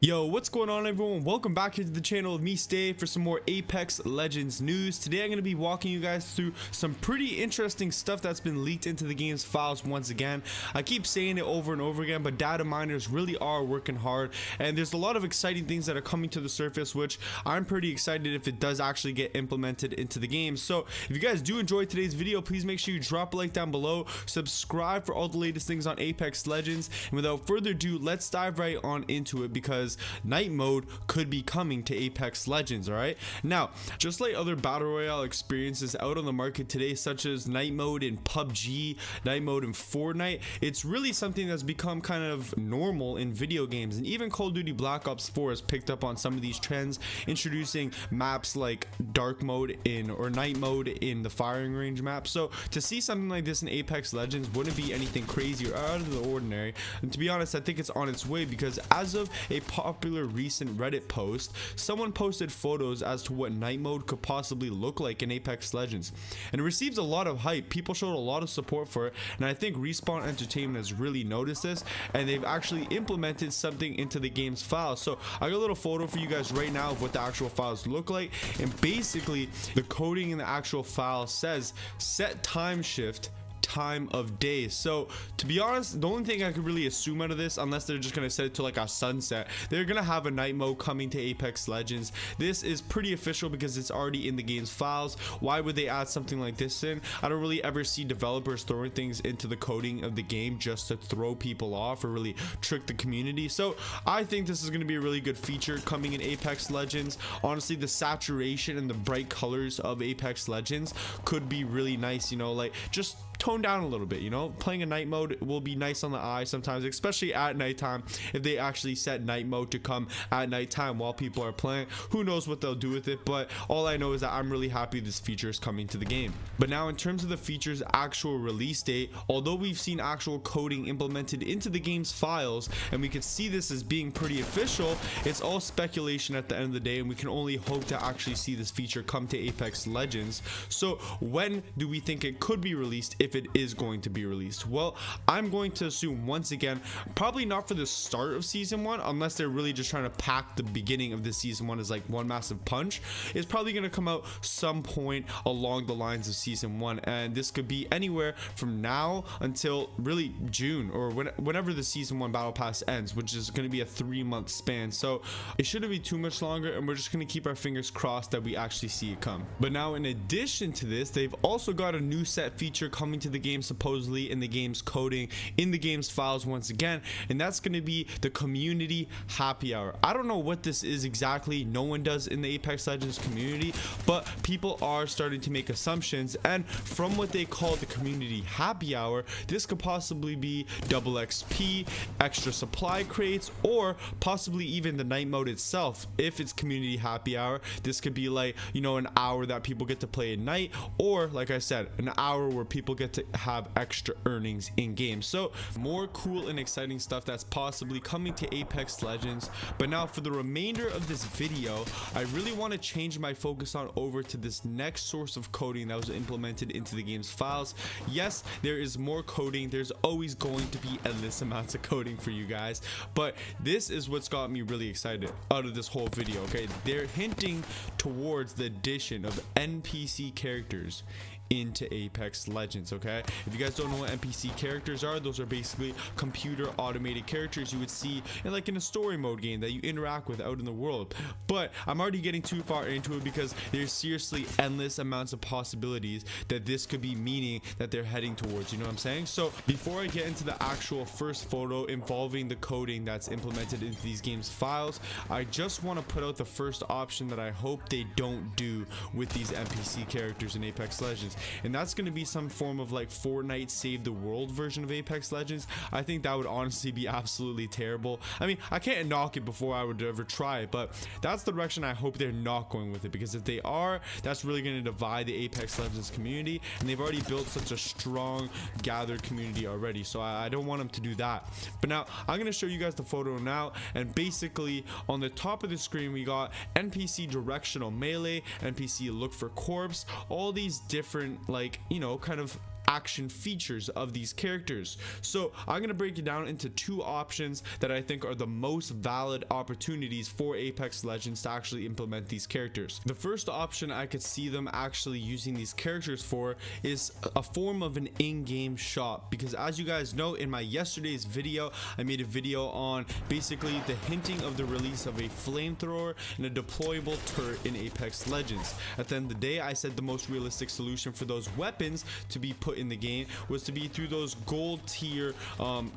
Yo, what's going on everyone? Welcome back here to the channel of me, Stay, for some more Apex Legends news. Today I'm going to be walking you guys through some pretty interesting stuff that's been leaked into the game's files once again. I keep saying it over and over again, but data miners really are working hard, and there's a lot of exciting things that are coming to the surface, which I'm pretty excited if it does actually get implemented into the game. So if you guys do enjoy today's video, please make sure you drop a like down below, subscribe for all the latest things on Apex Legends, and without further ado, let's dive right on into it, because night mode could be coming to Apex Legends. All right, now just like other battle royale experiences out on the market today, such as night mode in PUBG, night mode in Fortnite, it's really something that's become kind of normal in video games. And even Call of Duty Black Ops 4 has picked up on some of these trends, introducing maps like dark mode in or night mode in the firing range map. So to see something like this in Apex Legends wouldn't be anything crazy or out of the ordinary, and to be honest, I think it's on its way, because as of a popular recent Reddit post, someone posted photos as to what night mode could possibly look like in Apex Legends, and it receives a lot of hype. People showed a lot of support for it, and I think Respawn Entertainment has really noticed this, and they've actually implemented something into the game's files. So I got a little photo for you guys right now of what the actual files look like, and basically the coding in the actual file says set time shift time of day. So to be honest, the only thing I could really assume out of this, unless they're just going to set it to like a sunset, they're going to have a night mode coming to Apex Legends. This is pretty official because it's already in the game's files. Why would they add something like this in? I don't really ever see developers throwing things into the coding of the game just to throw people off or really trick the community. So I think this is going to be a really good feature coming in Apex Legends. Honestly, the saturation and the bright colors of Apex Legends could be really nice, you know, like just tone down a little bit. You know, playing a night mode will be nice on the eye sometimes, especially at nighttime. If they actually set night mode to come at nighttime while people are playing, who knows what they'll do with it. But all I know is that I'm really happy this feature is coming to the game. But now, in terms of the feature's actual release date, although we've seen actual coding implemented into the game's files and we could see this as being pretty official, it's all speculation at the end of the day, and we can only hope to actually see this feature come to Apex Legends. So when do we think it could be released, if it is going to be released? Well, I'm going to assume once again, probably not for the start of season 1, unless they're really just trying to pack the beginning of the season 1 as like one massive punch. It's probably going to come out some point along the lines of season 1, and this could be anywhere from now until really June, or whenever the season 1 battle pass ends, which is going to be a 3-month span. So it shouldn't be too much longer, and we're just going to keep our fingers crossed that we actually see it come. But now, in addition to this, they've also got a new set feature coming to the game, supposedly in the game's coding, in the game's files once again, and that's going to be the community happy hour. I don't know what this is exactly, no one does in the Apex Legends community, but people are starting to make assumptions, and from what they call the community happy hour, this could possibly be double XP, extra supply crates, or possibly even the night mode itself. If it's community happy hour, this could be like, you know, an hour that people get to play at night, or like I said, an hour where people get to have extra earnings in game. So more cool and exciting stuff that's possibly coming to Apex Legends. But now, for the remainder of this video, I really want to change my focus on over to this next source of coding that was implemented into the game's files. Yes, there is more coding. There's always going to be endless amounts of coding for you guys, but this is what's got me really excited out of this whole video. Okay, they're hinting towards the addition of NPC characters into Apex Legends. Okay, if you guys don't know what NPC characters are, those are basically computer automated characters you would see in a story mode game that you interact with out in the world. But I'm already getting too far into it, because there's seriously endless amounts of possibilities that this could be meaning that they're heading towards, you know what I'm saying? So before I get into the actual first photo involving the coding that's implemented into these games files, I just want to put out the first option that I hope they don't do with these NPC characters in Apex Legends, and that's going to be some form of like Fortnite Save the World version of Apex Legends. I think that would honestly be absolutely terrible. I mean, I can't knock it before I would ever try it, but that's the direction I hope they're not going with it, because if they are, that's really going to divide the Apex Legends community, and they've already built such a strong gathered community already, so I don't want them to do that. But now I'm going to show you guys the photo now, and basically on the top of the screen we got NPC directional melee, NPC look for corpse, all these different, like, you know, kind of action features of these characters. So I'm going to break it down into two options that I think are the most valid opportunities for Apex Legends to actually implement these characters. The first option I could see them actually using these characters for is a form of an in-game shop, because as you guys know, in my yesterday's video I made a video on basically the hinting of the release of a flamethrower and a deployable turret in Apex Legends. At the end of the day, I said the most realistic solution for those weapons to be put in the game was to be through those gold tier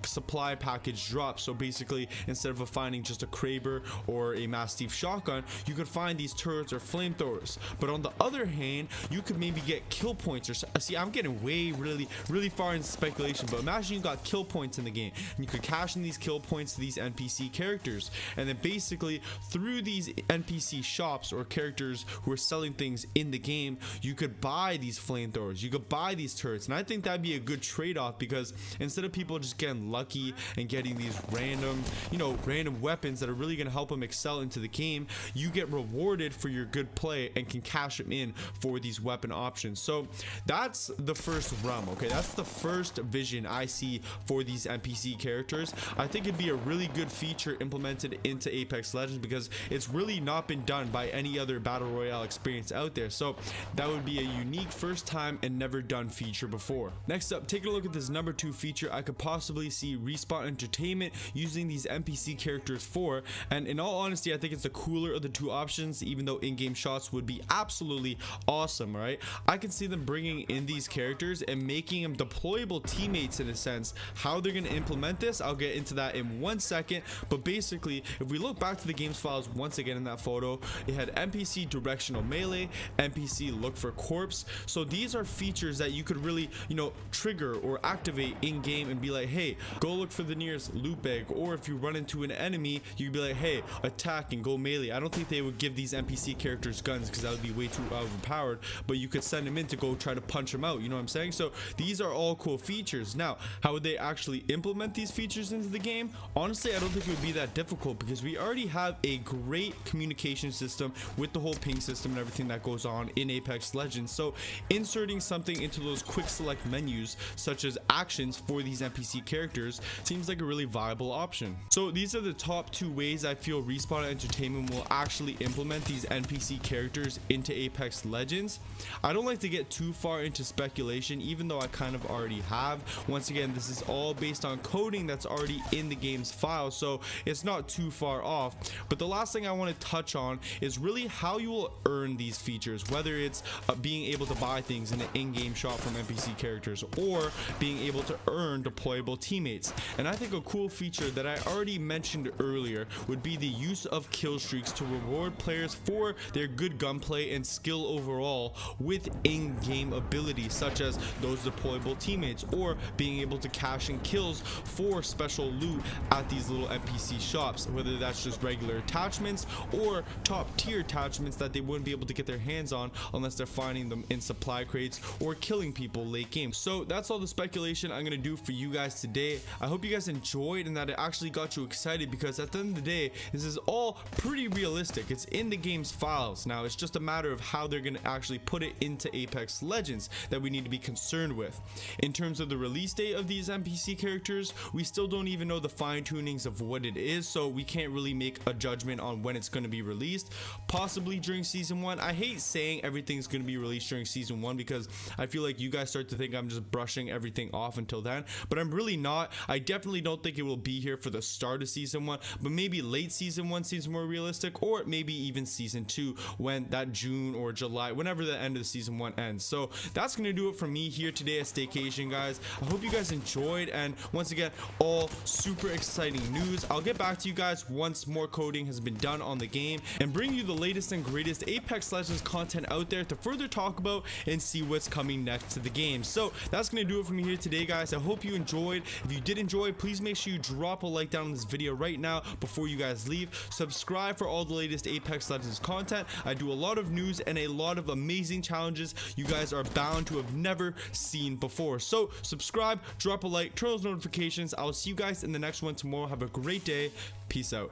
supply package drops. So basically, instead of finding just a Kraber or a Mastiff shotgun, you could find these turrets or flamethrowers. But on the other hand, you could maybe get kill points, or see, I'm getting way really far into speculation, but imagine you got kill points in the game and you could cash in these kill points to these NPC characters, and then basically through these NPC shops or characters who are selling things in the game, you could buy these flamethrowers, you could buy these turrets. And I think that'd be a good trade-off, because instead of people just getting lucky and getting these random weapons that are really going to help them excel into the game, you get rewarded for your good play and can cash them in for these weapon options. So that's the first realm. Okay, that's the first vision I see for these NPC characters. I think it'd be a really good feature implemented into Apex Legends, because it's really not been done by any other battle royale experience out there. So that would be a unique first time and never done feature before. Next up, take a look at this number 2 feature I could possibly see Respawn Entertainment using these NPC characters for, and in all honesty, I think it's the cooler of the two options, even though in-game shots would be absolutely awesome, right? I can see them bringing in these characters and making them deployable teammates in a sense. How they're going to implement this, I'll get into that in 1 second, but basically, if we look back to the game's files once again in that photo, it had NPC directional melee, NPC look for corpse. So these are features that you could really, trigger or activate in game and be like, hey, go look for the nearest loot bag. Or if you run into an enemy, you could be like, hey, attack and go melee. I don't think they would give these NPC characters guns, because that would be way too overpowered, but you could send them in to go try to punch them out, you know what I'm saying? So these are all cool features. Now, how would they actually implement these features into the game? Honestly, I don't think it would be that difficult, because we already have a great communication system with the whole ping system and everything that goes on in Apex Legends. So inserting something into those quick select menus, such as actions for these NPC characters, seems like a really viable option. So these are the top 2 ways I feel Respawn Entertainment will actually implement these NPC characters into Apex Legends. I don't like to get too far into speculation, even though I kind of already have. Once again, this is all based on coding that's already in the game's file, so it's not too far off. But the last thing I want to touch on is really how you will earn these features, whether it's being able to buy things in an in-game shop from NPC characters, or being able to earn deployable teammates. And I think a cool feature that I already mentioned earlier would be the use of kill streaks to reward players for their good gunplay and skill overall with in-game abilities, such as those deployable teammates, or being able to cash in kills for special loot at these little NPC shops, whether that's just regular attachments or top tier attachments that they wouldn't be able to get their hands on unless they're finding them in supply crates or killing people late game. So that's all the speculation I'm gonna do for you guys today. I hope you guys enjoyed and that it actually got you excited, because at the end of the day, this is all pretty realistic. It's in the game's files. Now it's just a matter of how they're gonna actually put it into Apex Legends that we need to be concerned with. In terms of the release date of these NPC characters, we still don't even know the fine tunings of what it is, so we can't really make a judgment on when it's going to be released. Possibly during season 1. I hate saying everything's going to be released during season 1, because I feel like you guys start to think I'm just brushing everything off until then, but I'm really not. I definitely don't think it will be here for the start of season 1, but maybe late season 1 seems more realistic, or maybe even season 2 when that June or July, whenever the end of season 1 ends. So that's going to do it for me here today at Staycation, guys. I hope you guys enjoyed, and once again, all super exciting news. I'll get back to you guys once more coding has been done on the game and bring you the latest and greatest Apex Legends content out there to further talk about and see what's coming next to the game. So that's going to do it for me here today, guys. I hope you enjoyed. If you did enjoy, please make sure you drop a like down on this video right now before you guys leave. Subscribe for all the latest Apex Legends content. I do a lot of news and a lot of amazing challenges you guys are bound to have never seen before. So subscribe, drop a like, turn those notifications. I'll see you guys in the next one tomorrow. Have a great day. Peace out.